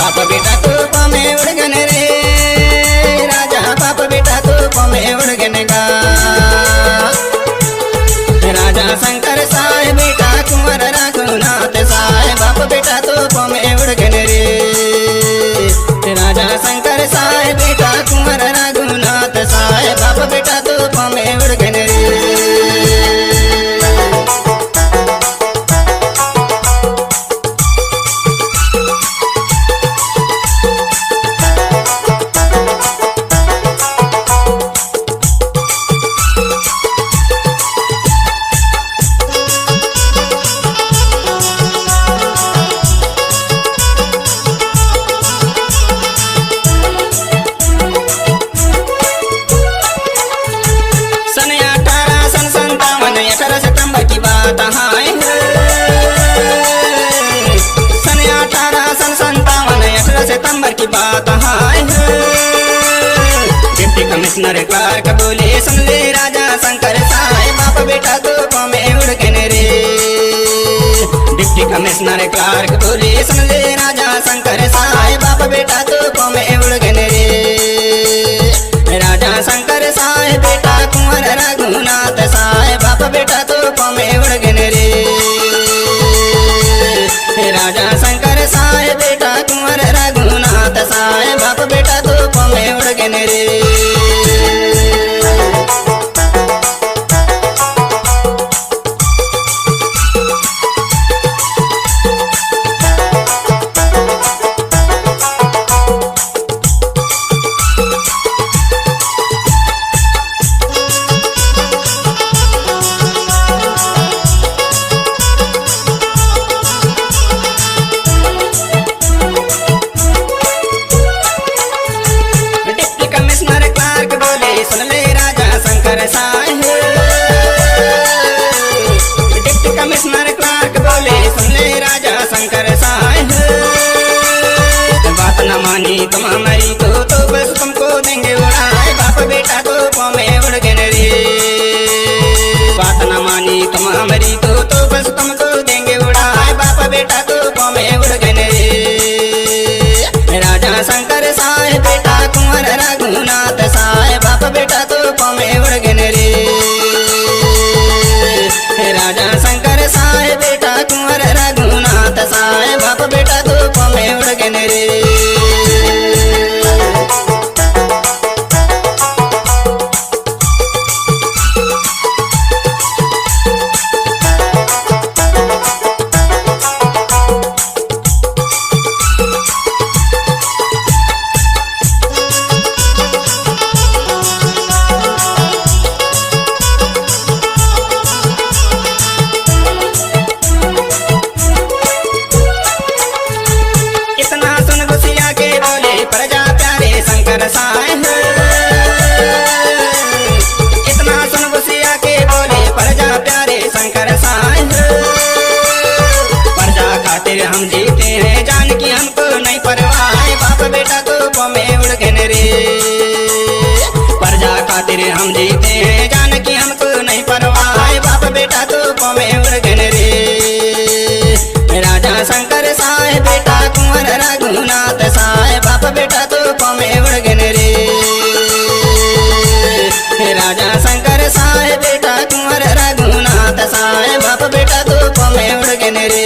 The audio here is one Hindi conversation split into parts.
बाप बेटा तो पमे उड़गन रे राजा बाप बेटा तो पमे उड़गन गा राजा शंकर साय बेटा कुंवर रघुनाथ साय बाप बेटा तो पमे उड़गन रे राजा शंकर साय बेटा कुंवर रघुनाथ साय बाप बेटा तो पमे उड़गन रे सितंबर की बात है डिप्टी कमिश्नर क्लार्क बोले सुन ले राजा शंकर साय बाप बेटा तो पमे उड़गन रे डिप्टी कमिश्नर क्लार्क बोले सुन ले राजा शंकर साय बाप बेटा तो पमे उड़गन रे राजा शंकर साय बेटा कुंवर रघुनाथ साय बाप बेटा तो पमे उड़गन रे राजा शंकर साय बेटा कुंवर रघुनाथ साय बाप बेटा तो पमे उड़गन रे डिप्टी कमिश्नर क्लार्क बोले सुन ले राजा शंकर साय बात न मानी तुम हमारी तो बस तुमको देंगे उड़ाए बाप बेटा तो पमे उड़गन रे बात न मानी तुम हमारी तो बस तुमको देंगे उड़ाए बाप बेटा तो पमे उड़गन रे राजा शंकर साय बेटा कुंवर रघुनाथ साय बाप बेटा तो पमे उड़गन रे राजा शंकर साय बेटा कुंवर रघुनाथ साय बाप बेटा तो पमे उड़गन रे साय इतना सुन गुस्सिया के बोले प्रजा प्यारे शंकर साय प्रजा खातिर हम जीते हैं जान की हमको नहीं परवाह बाप बेटा तो पमे उड़गन रे प्रजा खातिर हम जीते हैं जान की हमको नहीं परवाह बाप बेटा तो पमे उड़गन रे राजा शंकर साय बेटा कुंवर रघुनाथ साय बाप बेटा तो पमे उड़गन रे राजा शंकर साय बेटा कुंवर रघुनाथ साय बाप बेटा तो पमे उड़गन रे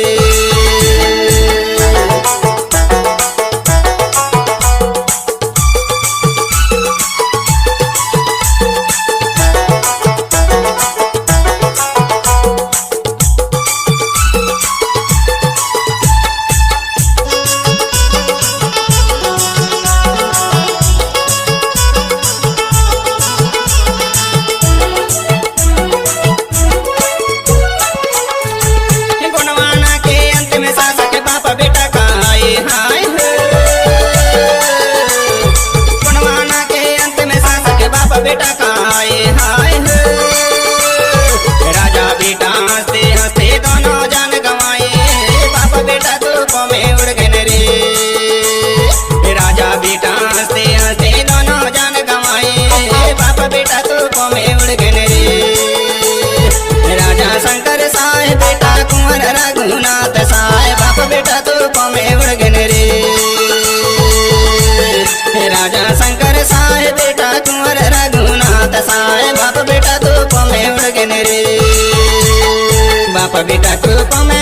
बेटा तो में